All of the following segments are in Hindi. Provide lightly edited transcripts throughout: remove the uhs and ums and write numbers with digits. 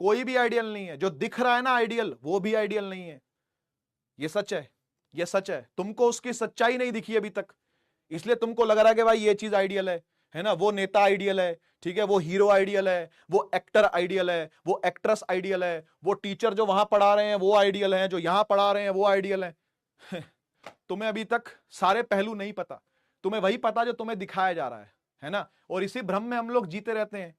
कोई भी आइडियल नहीं है। जो दिख रहा है ना आइडियल, वो भी आइडियल नहीं है। ये सच है, ये सच है। तुमको उसकी सच्चाई नहीं दिखी अभी तक, इसलिए तुमको लग रहा है कि भाई ये चीज आइडियल है ना, वो नेता आइडियल है, ठीक है, वो हीरो आइडियल है, वो एक्टर आइडियल है, वो एक्ट्रेस आइडियल है, वो टीचर जो वहां पढ़ा रहे हैं वो आइडियल है, जो यहां पढ़ा रहे हैं वो आइडियल है। तुम्हें अभी तक सारे पहलू नहीं पता, तुम्हें वही पता जो तुम्हें दिखाया जा रहा है ना। और इसी भ्रम में हम लोग जीते रहते हैं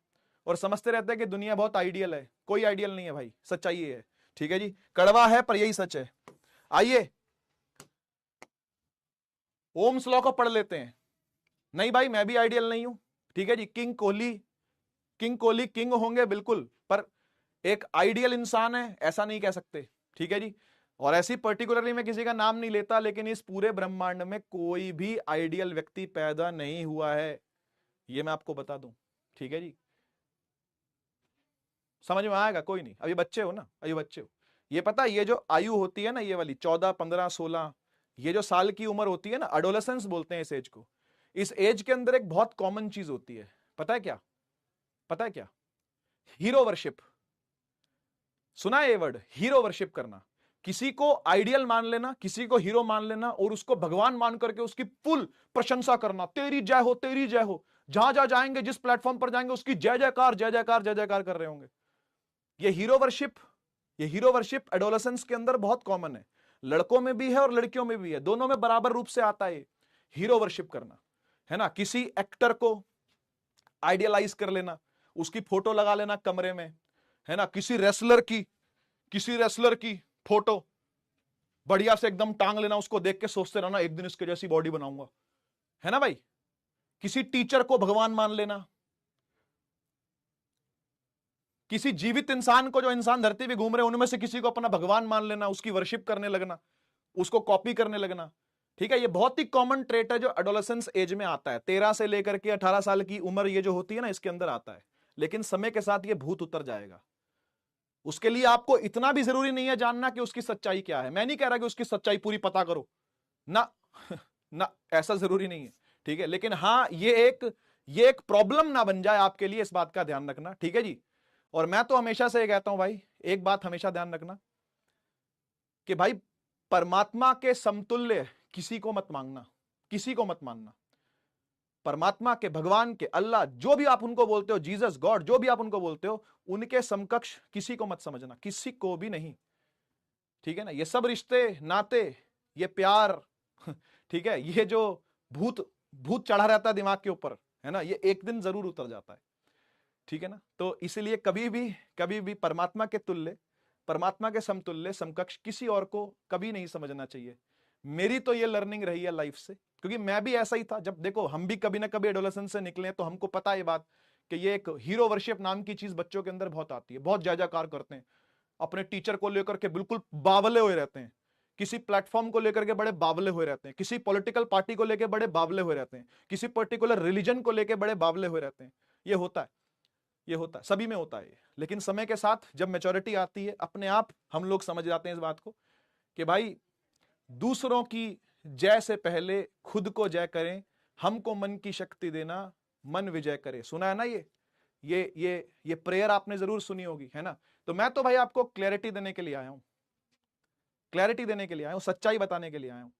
और समझते रहते हैं कि दुनिया बहुत आइडियल है। कोई आइडियल नहीं है भाई, सच्चाई ये है, ठीक है जी। कड़वा है पर यही सच है। आइए ओम्स लॉ को पढ़ लेते हैं। नहीं भाई मैं भी आइडियल नहीं हूं, ठीक है जी। किंग कोहली किंग होंगे बिल्कुल, पर एक आइडियल इंसान है ऐसा नहीं कह सकते, ठीक है जी। और ऐसी पर्टिकुलरली मैं किसी का नाम नहीं लेता, लेकिन इस पूरे ब्रह्मांड में कोई भी आइडियल व्यक्ति पैदा नहीं हुआ है, ये मैं आपको बता दूं, ठीक है जी। समझ में आएगा? कोई नहीं, अभी बच्चे हो ना, अभी बच्चे हो। ये पता, ये जो आयु होती है ना, ये वाली 14, 15, 16, ये जो साल की उम्र होती है ना, एडोलेसेंस बोलते हैं इस एज को। इस एज के अंदर एक बहुत कॉमन चीज होती है, पता है क्या? पता है क्या? Hero worship. सुना है ये वर्ड, हीरो वर्शिप करना। किसी को आइडियल मान लेना, किसी को हीरो मान लेना और उसको भगवान मान करके उसकी फुल प्रशंसा करना, तेरी जय हो, तेरी जय हो। जहां जहां जाएंगे, जिस प्लेटफॉर्म पर जाएंगे, उसकी जय जयकार जय जयकार जय जयकार कर रहे होंगे। ये हीरो वर्शिप एडोलेसेंस के अंदर बहुत कॉमन है। लड़कों में भी है और लड़कियों में भी है, दोनों में बराबर रूप से आता है हीरो वर्शिप करना, है ना। किसी एक्टर को आइडियलाइज कर लेना, उसकी फोटो लगा लेना कमरे में, है ना। किसी रेसलर की फोटो बढ़िया से एकदम टांग लेना, उसको देख के सोचते रहना एक दिन इसके जैसी बॉडी बनाऊंगा, है ना भाई। किसी टीचर को भगवान मान लेना, किसी जीवित इंसान को, जो इंसान धरती पे घूम रहे हैं उनमें से किसी को अपना भगवान मान लेना, उसकी वर्शिप करने लगना, उसको कॉपी करने लगना, ठीक है। ये बहुत ही कॉमन ट्रेट है जो एडोलेसेंस एज में आता है। 13 से लेकर के 18 साल की उम्र ये जो होती है ना, इसके अंदर आता है। लेकिन समय के साथ ये भूत उतर जाएगा। उसके लिए आपको इतना भी जरूरी नहीं है जानना कि उसकी सच्चाई क्या है। मैं नहीं कह रहा कि उसकी सच्चाई पूरी पता करो ना, ना, ऐसा जरूरी नहीं है, ठीक है। लेकिन हाँ, ये एक प्रॉब्लम ना बन जाए आपके लिए, इस बात का ध्यान रखना, ठीक है जी। और मैं तो हमेशा से ये कहता हूं भाई, एक बात हमेशा ध्यान रखना कि भाई परमात्मा के समतुल्य किसी को मत मांगना, किसी को मत मानना। परमात्मा के, भगवान के, अल्लाह, जो भी आप उनको बोलते हो, जीसस, गॉड, जो भी आप उनको बोलते हो, उनके समकक्ष किसी को मत समझना, किसी को भी नहीं, ठीक है ना। ये सब रिश्ते नाते, ये प्यार, ठीक है, ये जो भूत भूत चढ़ा रहता है दिमाग के ऊपर, है ना, ये एक दिन जरूर उतर जाता है, ठीक है ना। तो इसलिए कभी भी परमात्मा के तुल्य, परमात्मा के समतुल्य, समकक्ष किसी और को कभी नहीं समझना चाहिए। मेरी तो ये लर्निंग रही है लाइफ से, क्योंकि मैं भी ऐसा ही था। जब देखो हम भी कभी ना कभी एडोलेसेंस से निकले, तो हमको पता है ये बात कि ये एक हीरो वर्शिप नाम की चीज बच्चों के अंदर बहुत आती है। बहुत जय जयकार करते हैं, अपने टीचर को लेकर के बिल्कुल बावले हुए रहते हैं, किसी प्लेटफॉर्म को लेकर के बड़े बावले हुए रहते हैं, किसी पॉलिटिकल पार्टी को लेकर बड़े बावले हुए रहते हैं, किसी पर्टिकुलर रिलीजन को लेकर बड़े बावले हुए रहते हैं। ये होता है, ये होता है, सभी में होता है। लेकिन समय के साथ जब मैच्योरिटी आती है, अपने आप हम लोग समझ जाते हैं इस बात को कि भाई दूसरों की जय से पहले खुद को जय करें, हमको मन की शक्ति देना, मन विजय करे। सुना है ना ये प्रेयर आपने जरूर सुनी होगी, है ना। तो मैं तो भाई आपको क्लैरिटी देने के लिए आया हूं, क्लैरिटी देने के लिए आया हूं, सच्चाई बताने के लिए आया हूं,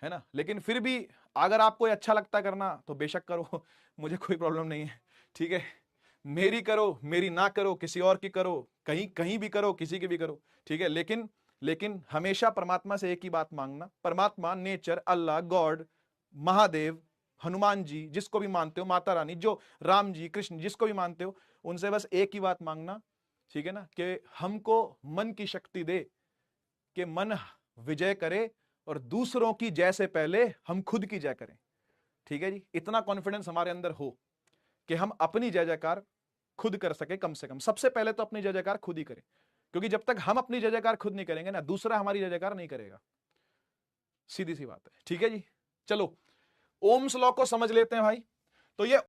है ना। लेकिन फिर भी अगर आपको अच्छा लगता करना तो बेशक करो, मुझे कोई प्रॉब्लम नहीं है, ठीक है। मेरी करो, मेरी ना करो, किसी और की करो, कहीं कहीं भी करो, किसी की भी करो, ठीक है। लेकिन हमेशा परमात्मा से एक ही बात मांगना, परमात्मा, नेचर, अल्लाह, गॉड, महादेव, हनुमान जी, जिसको भी मानते हो, माता रानी, जो राम जी, कृष्ण, जिसको भी मानते हो, उनसे बस एक ही बात मांगना, ठीक है ना, कि हमको मन की शक्ति दे कि मन विजय करे और दूसरों की जय से पहले हम खुद की जय करें, ठीक है जी। इतना कॉन्फिडेंस हमारे अंदर हो कि हम अपनी जय जयकार खुद कर सके। कम से कम सबसे पहले तो अपनी जय जयकार खुद ही करें, क्योंकि जब तक हम अपनी जय जयकार खुद नहीं करेंगे ना, दूसरा हमारी जय जयकार नहीं करेगा। सीधी सी बात है, ठीक है जी। चलो ओम्स लॉ को समझ लेते हैं भाई। तो ये